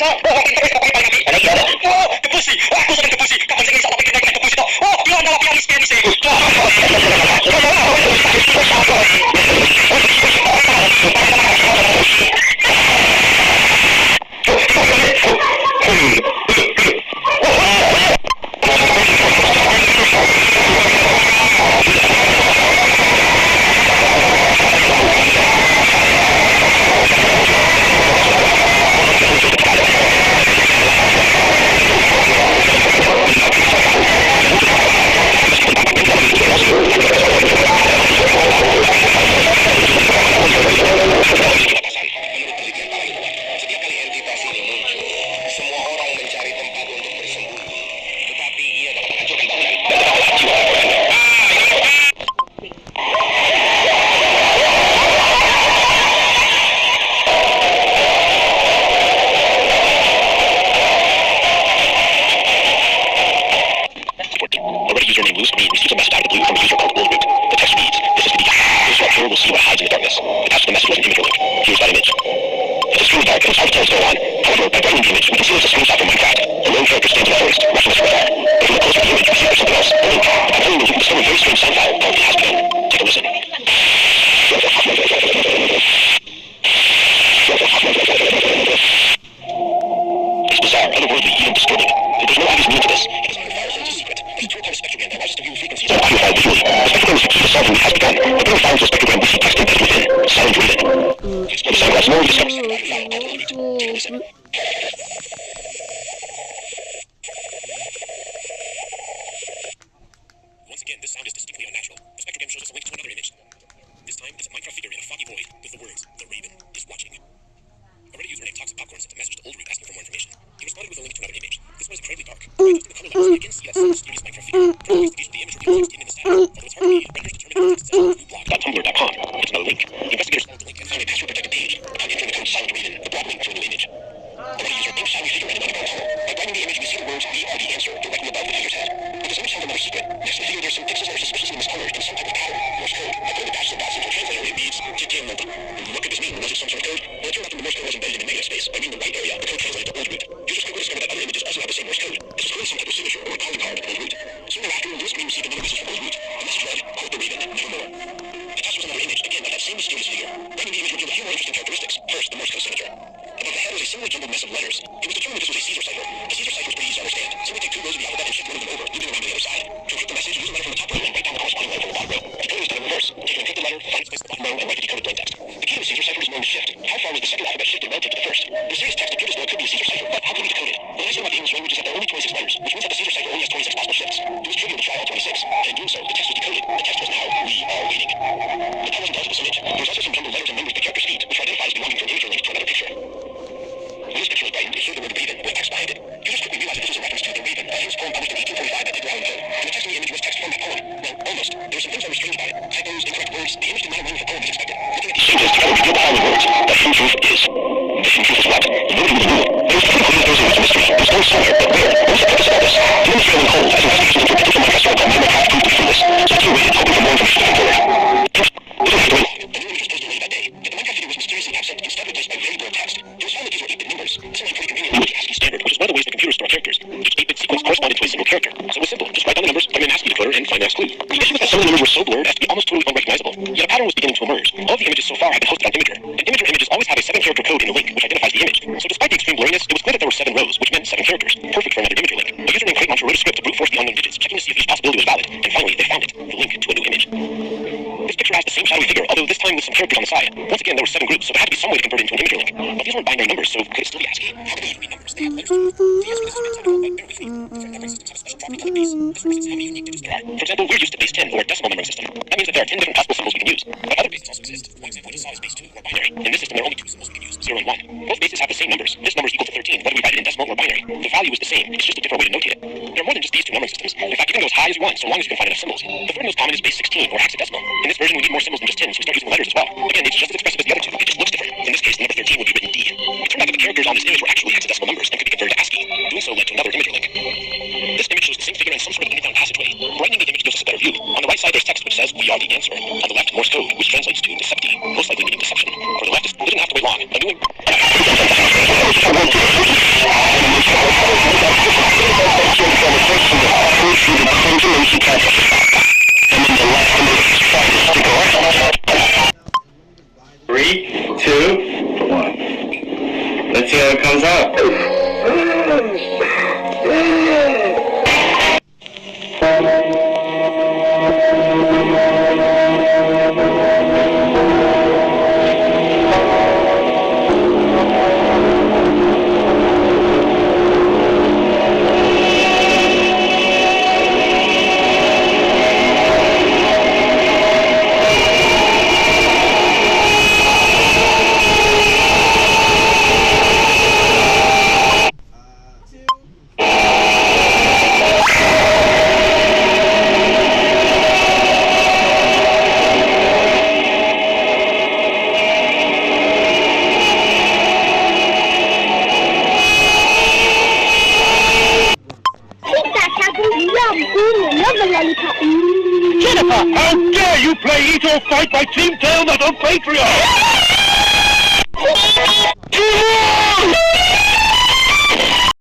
bisa. Oh, makin terus kapal lagi. Ano yan? Oh, kepusi. Wah, gusto ng kepusi. Kapag sige sa akin ng kepusi to. Oh, yun ang pianis pianis eh. Once again, this sound is distinctly unnatural. The spectrogram shows us a link to another image. This time, it's a Minecraft figure in a foggy void with the words, "The Raven is watching." A Reddit user named Toxic Popcorn sent a message to Old Root asking for more information. He responded with a link to another image. This one is incredibly dark. By adjusting the color levels, we again see that same mysterious Minecraft figure. The investigation of the image reveals text in the status. Although it's hard to read, Redditors determined that the text is blog.tumblr.com. It's another link. The investigators followed the link and found a password-protected page. Upon entering the code Silent Raven, the blog link to a new image. The Reddit user thinks shiny figure ended on the tunnel. By brightening the image, we see the words, "We are the answer," directly above the figure's head. But this image held another secret. Next to the figure, there's some pixels that are suspiciously miscolored in some type of pattern. Morse code. By putting the dashes and dots into a translator, it reads, "Chicken Noth." What could this mean? Was it some sort of code? Well, it turned out that the Morse code was embedded in the negative space. By reading the right area, the code translated to Old Root. Users quickly discovered that other images also have the same Morse code. This was clearly some type of signature or a calling card to Old Root. Soon thereafter, the screen received another message from Old Root. The message read, "Quote the Raven, nevermore." Attached was another image, again, of that same mysterious figure. Brightening the image revealed a few more interesting characteristics. First, the Morse code signature. Above the head was a similarly jumbled mess of letters. It was determined this was a Caesar cipher. The Caesar cipher is pretty easy to understand. Simply take two rows of the alphabet and shift one of them over, moving around to the other side. To encrypt the message, use a letter from the top row and write down the corresponding letter from the bottom row. The code was done in reverse. Take an encrypted letter, find its place at the bottom row, and write the decoded plain text. The key to a Caesar cipher is known as shift. How far was the second alphabet shifted relative to the first? The mysterious text appeared as though it could be a Caesar cipher, but how could we decode it? The nice thing about the English language is that there are only 26 letters, which means that the Caesar cipher only has 26 possible shifts. It was trivial to try all 26, and in doing so, the text was decoded. The text was now, "We are waiting." But that wasn't all to this image. There was also some jumbled letters and numbers by characters' feet, which were identified as belonging to an image or link to another picture. When this picture was brightened, it showed the word Raven with text behind it. Users quickly realized that this was a reference to The Raven, a famous poem published in 1845 by Edgar Allan Poe. And the text in the image was text from that poem. Well, almost. There were some things that were strange about it. Typos, incorrect words. The image did not align with the poem as expected. Looking at these changes, together revealed the following words. The hidden truth is. The hidden truth is what? Nobody really knew. There was nothing clear there was a mystery. There was no somewhere, but where? What was the purpose of all this? The image fell in cold as investigations into a particular Minecraft story called Minecraft proved to be fruitless. So the team waited, hoping for more information moving forward. This was doing. The new image was posted later that day, but the Minecraft figure was mysteriously absent, instead replaced by very blurred text. It was found that these were 8-bit numbers. This made pretty convenient with the ASCII standard, which is one of the ways that computers store characters. Each 8-bit sequence corresponded to a single character. So it was simple. Just write down the numbers, plug in an ASCII decoder, and find the next clue. The issue was that some of the numbers were so blurred as to be almost totally unrecognizable. Yet a pattern was beginning to emerge. All of the images so far had been hosted on Imager. And Imager images always have a 7-character code in the link, which identifies the image. So despite the extreme blurriness, it was clear that there were 7 rows, which meant 7 characters. Perfect for another Imager link. A user named Clayton wrote a script to brute force the unknown digits, checking to see if each possibility was valid. And finally, they found it. The link to a new image. This picture has the same shadowy figure, although this time with some characters on the side. Once again, there were 7 groups, so there had to be some way to convert it into an Imager link. But these weren't binary numbers, so could it still be ASCII? How could they even be numbers? They have letters too. The ASCII is a bit technical, but bear with me. Different numbering systems have a special property called base. This represents how many unique digits there are. For example, we're used to base 10, or a decimal numbering system. That means that there are 10 different possible symbols we can use. But other bases also exist. One example I just saw is base 2, or binary. In this system, there are only 2 symbols we can use, 0 and 1. Both bases have the same numbers. This number is equal to 13, whether we write it in decimal or binary. The value is the same, it's just a different way to notate it. There are more than just these 2 numbering systems. In fact, you can go as high as you want, so long as you can find enough symbols. The third most common is base 16, or hexadecimal. In this version, we need more symbols than just 10, so we start using letters as well. Again, it's just as expressive as the other 2, it just looks different. In this case, the number 13 would be written D. It turned out that the characters on this image were actually hexadecimal numbers and could be converted to ASCII. Doing so led to another Imager link. This image shows the same figure in some sort of underground passageway. Brightening the image gives us a better view. On the right side, there's text which says, "We are the answer." On the left, Morse code, which translates to Decepti, most likely meaning deception. For the leftist, we didn't have to wait long. By doing see how it comes out. Jennifer, how dare you play Eat or Fight by Team Tail, not on Patreon!